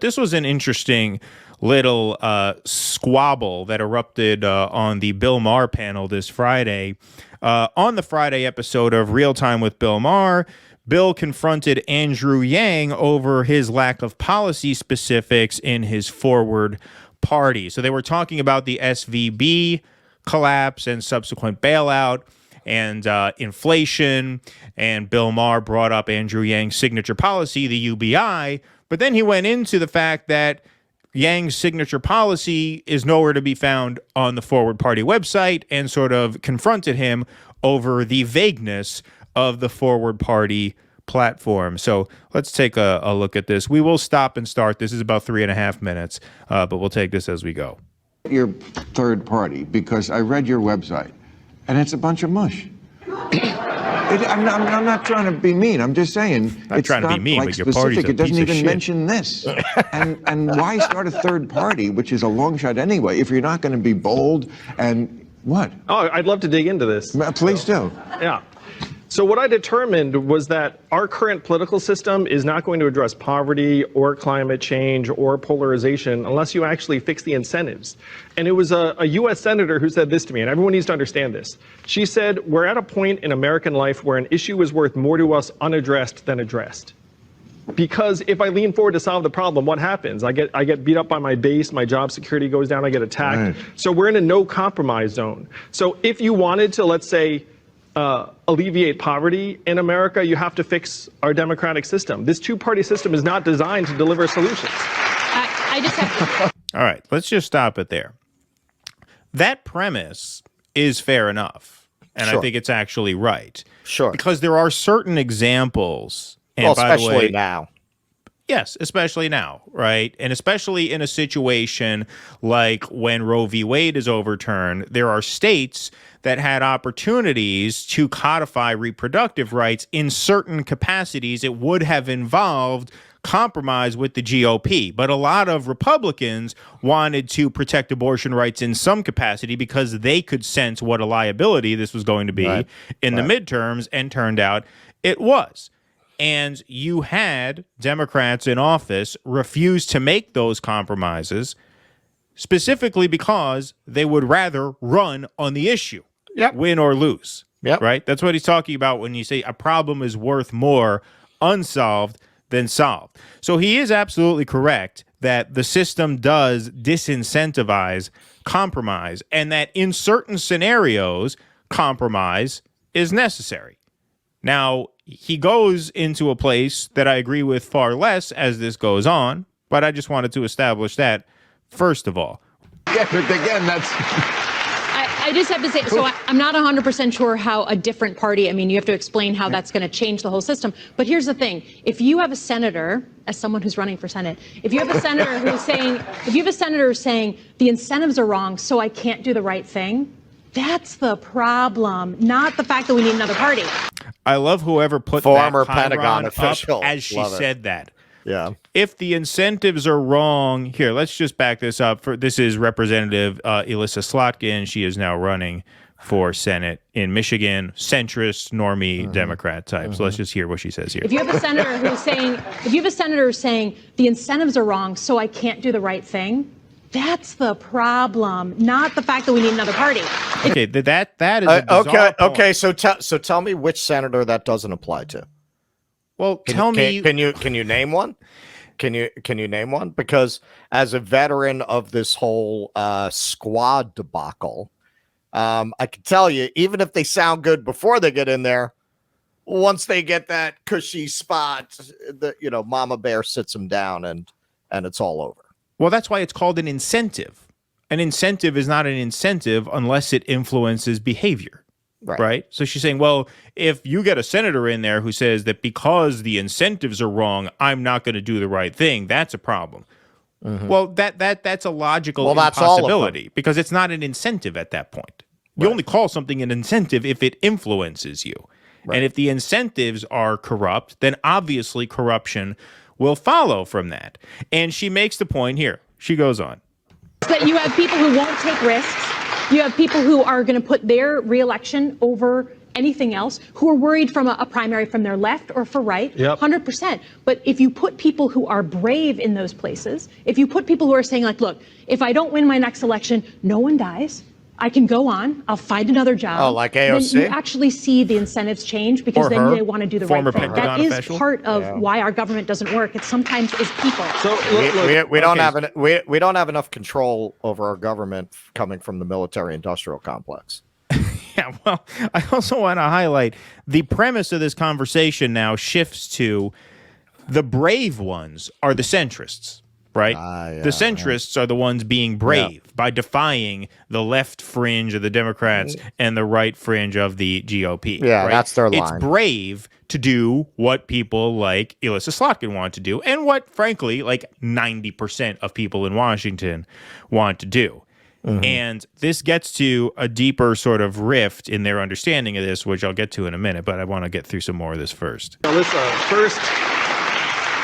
This was an interesting little squabble that erupted on the Bill Maher panel this Friday. On the Friday episode of Real Time with Bill Maher, Bill confronted Andrew Yang over his lack of policy specifics in his forward party. So they were talking about the SVB collapse and subsequent bailout and inflation. And Bill Maher brought up Andrew Yang's signature policy, the UBI. But then he went into the fact that Yang's signature policy is nowhere to be found on the Forward Party website and sort of confronted him over the vagueness of the Forward Party platform. So let's take a look at this. We will stop and start. This is about 3.5 minutes, but we'll take this as we go. Your third party, because I read your website, and it's a bunch of mush. I'm not trying to be mean. I'm just saying it's trying to be mean, but your party's a it doesn't piece of even shit. mention this. and why start a third party, which is a long shot anyway, if you're not going to be bold and what? Oh, I'd love to dig into this. Please do. Yeah. So what I determined was that our current political system is not going to address poverty or climate change or polarization unless you actually fix the incentives. And it was a U.S. senator who said this to me, and everyone needs to understand this. She said, we're at a point in American life where an issue is worth more to us unaddressed than addressed. Because if I lean forward to solve the problem, what happens? I get beat up by my base, my job security goes down, I get attacked. Right. So we're in a no compromise zone. So if you wanted to, let's say, alleviate poverty in America, you have to fix our democratic system. This two-party system is not designed to deliver solutions. I just have All right, let's just stop it there. That premise is fair enough, and Sure. I think it's actually right. Sure. Because there are certain examples, and Well, by especially the way, now. Yes, especially now, right? And especially in a situation like when Roe v. Wade is overturned, there are states that had opportunities to codify reproductive rights in certain capacities. It would have involved compromise with the GOP. But a lot of Republicans wanted to protect abortion rights in some capacity because they could sense what a liability this was going to be in the midterms, and turned out it was. And you had Democrats in office refuse to make those compromises specifically because they would rather run on the issue, win or lose, right? That's what he's talking about when you say a problem is worth more unsolved than solved. So he is absolutely correct that the system does disincentivize compromise, and that in certain scenarios, compromise is necessary. Now, he goes into a place that I agree with far less as this goes on, but I just wanted to establish that first of all. Yeah, but again, that's... I just have to say, so I'm not 100% sure how a different party, I mean, you have to explain how that's going to change the whole system. But here's the thing. If you have a senator, as someone who's running for Senate, if you have a senator who's saying the incentives are wrong, so I can't do the right thing, that's the problem, not the fact that we need another party. I love whoever put Former that Pentagon up official. as she said that. Yeah. If the incentives are wrong, here, let's just back this up. This is Representative Elissa Slotkin. She is now running for Senate in Michigan, centrist, normie Democrat type. So let's just hear what she says here. If you have a senator who's saying the incentives are wrong, so I can't do the right thing, that's the problem, not the fact that we need another party. Okay, that is a bizarre point. Okay. So tell me which senator that doesn't apply to. Well, tell me. Can you name one? Can you name one? Because as a veteran of this whole squad debacle, I can tell you, even if they sound good before they get in there, once they get that cushy spot, Mama Bear sits them down and it's all over. Well, that's why it's called an incentive. An incentive is not an incentive unless it influences behavior, right? So she's saying, well, if you get a senator in there who says that because the incentives are wrong, I'm not going to do the right thing, that's a problem. Well, that's a logical impossibility because it's not an incentive at that point. You only call something an incentive if it influences you. And if the incentives are corrupt, then obviously corruption will follow from that. And she makes the point here. She goes on. That you have people who won't take risks. You have people who are going to put their reelection over anything else, who are worried from a primary from their left or for right, Yep. 100%. But if you put people who are brave in those places, if you put people who are saying like, look, if I don't win my next election, no one dies. I can go on. I'll find another job. Oh, like AOC? Then you actually see the incentives change because Or then her, they want to do the former right thing. That Pentagon is official. part of why our government doesn't work. It sometimes is people. So look, We don't Okay. we don't have enough control over our government coming from the military-industrial complex. Yeah, well, I also want to highlight the premise of this conversation now shifts to the brave ones are the centrists, right? Yeah, the centrists are the ones being brave by defying the left fringe of the Democrats and the right fringe of the GOP. Yeah, right? that's their It's line. brave to do what people like Ilissa Slotkin want to do and what, frankly, like 90% of people in Washington want to do. And this gets to a deeper sort of rift in their understanding of this, which I'll get to in a minute, but I want to get through some more of this first. Alyssa, first,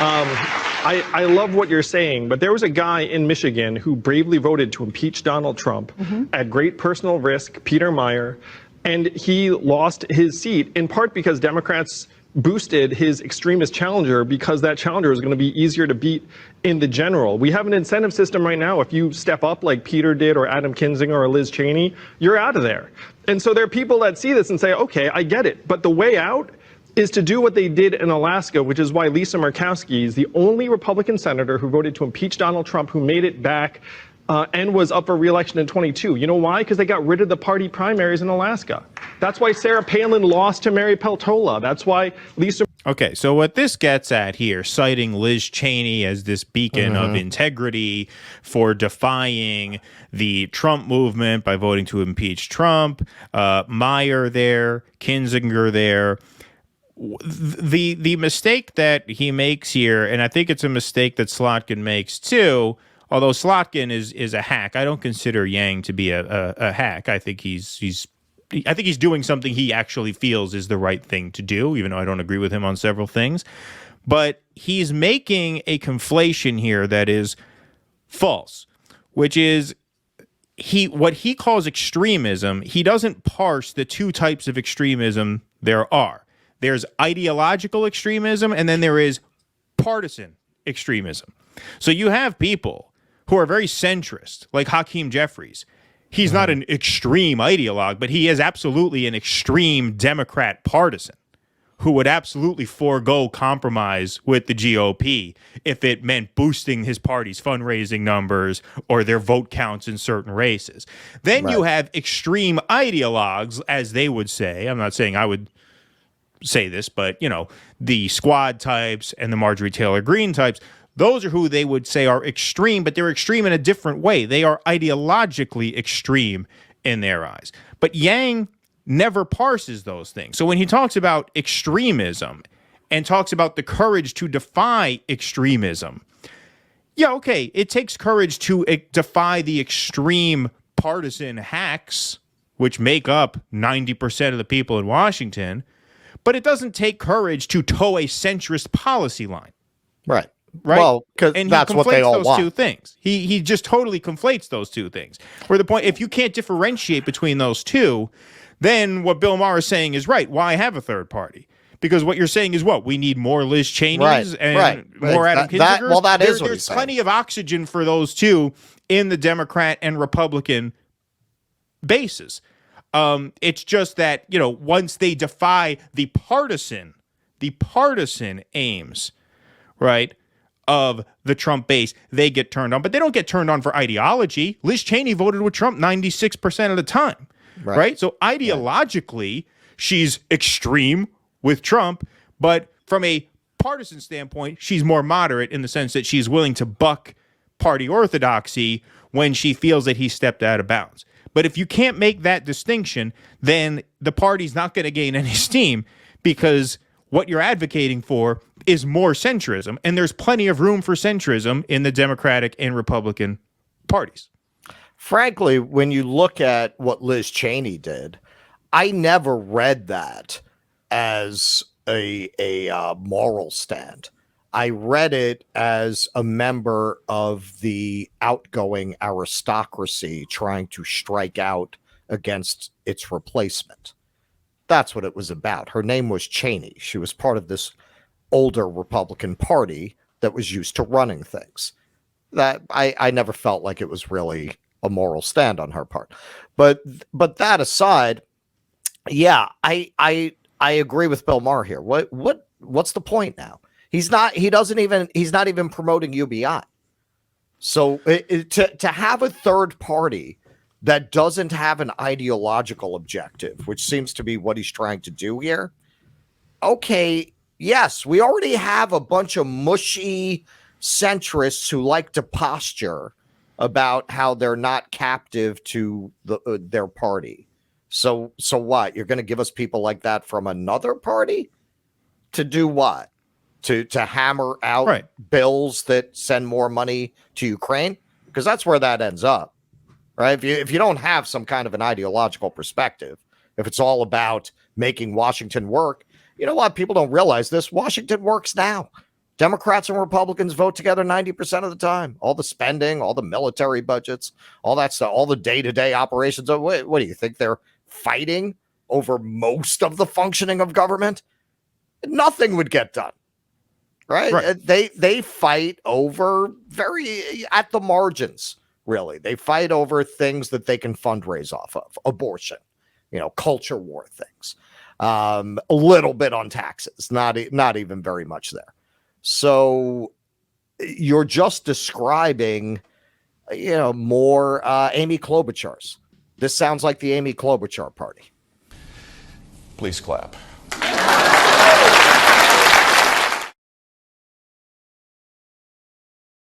I love what you're saying, but there was a guy in Michigan who bravely voted to impeach Donald Trump at great personal risk, Peter Maher, and he lost his seat in part because Democrats boosted his extremist challenger because that challenger is going to be easier to beat in the general. We have an incentive system right now. If you step up like Peter did or Adam Kinzinger or Liz Cheney, you're out of there. And so there are people that see this and say, okay, I get it. But the way out is to do what they did in Alaska, which is why Lisa Murkowski is the only Republican senator who voted to impeach Donald Trump, who made it back and was up for re-election in 22. You know why? Because they got rid of the party primaries in Alaska. That's why Sarah Palin lost to Mary Peltola. That's why Lisa. Okay, so what this gets at here, citing Liz Cheney as this beacon of integrity for defying the Trump movement by voting to impeach Trump, Maher there, Kinzinger there. The mistake that he makes here, and I think it's a mistake that Slotkin makes too, although Slotkin is a hack. I don't consider Yang to be a hack. I think he's doing something he actually feels is the right thing to do, even though I don't agree with him on several things. But he's making a conflation here that is false, which is what he calls extremism. He doesn't parse the two types of extremism there are. There's ideological extremism, and then there is partisan extremism. So you have people who are very centrist, like Hakeem Jeffries. He's not an extreme ideologue, but he is absolutely an extreme Democrat partisan who would absolutely forego compromise with the GOP if it meant boosting his party's fundraising numbers or their vote counts in certain races. Then you have extreme ideologues, as they would say. I'm not saying I would say this, but, you know, the Squad types and the Marjorie Taylor Greene types, those are who they would say are extreme, but they're extreme in a different way. They are ideologically extreme in their eyes. But Yang never parses those things. So when he talks about extremism and talks about the courage to defy extremism, yeah, okay, it takes courage to defy the extreme partisan hacks, which make up 90% of the people in Washington, but it doesn't take courage to toe a centrist policy line. Right. Right. Well, because that's what they all those want. two things. He just totally conflates those two things. Where the point, if you can't differentiate between those two, then what Bill Maher is saying is right. Why have a third party? Because what you're saying is what? We need more Liz Cheneys and more Adam Kinzingers? Well, that is what there's he's saying. plenty of oxygen for those two in the Democrat and Republican bases. It's just that, you know, once they defy the partisan aims, right, of the Trump base, they get turned on. But they don't get turned on for ideology. Liz Cheney voted with Trump 96% of the time, right? So ideologically, she's extreme with Trump, but from a partisan standpoint, she's more moderate in the sense that she's willing to buck party orthodoxy when she feels that he stepped out of bounds. But if you can't make that distinction, then the party's not going to gain any steam because what you're advocating for is more centrism. And there's plenty of room for centrism in the Democratic and Republican parties. Frankly, when you look at what Liz Cheney did, I never read that as a moral stand. I read it as a member of the outgoing aristocracy trying to strike out against its replacement. That's what it was about. Her name was Cheney. She was part of this older Republican Party that was used to running things. That I never felt like it was really a moral stand on her part. But that aside, yeah, I agree with Bill Maher here. What's the point now? He's not even promoting UBI. So to have a third party that doesn't have an ideological objective, which seems to be what he's trying to do here. Okay, yes, we already have a bunch of mushy centrists who like to posture about how they're not captive to their party. So what? You're going to give us people like that from another party to do what? To hammer out bills that send more money to Ukraine? Because that's where that ends up, right? If you don't have some kind of an ideological perspective, if it's all about making Washington work, you know what? People don't realize this. Washington works now. Democrats and Republicans vote together 90% of the time. All the spending, all the military budgets, all that stuff, all the day-to-day operations. What do you think? They're fighting over most of the functioning of government? Nothing would get done, right? They fight over very at the margins, really. They fight over things that they can fundraise off of. Abortion, culture war things. A little bit on taxes, not even very much there. So you're just describing, more Amy Klobuchar's. This sounds like the Amy Klobuchar party. Please clap.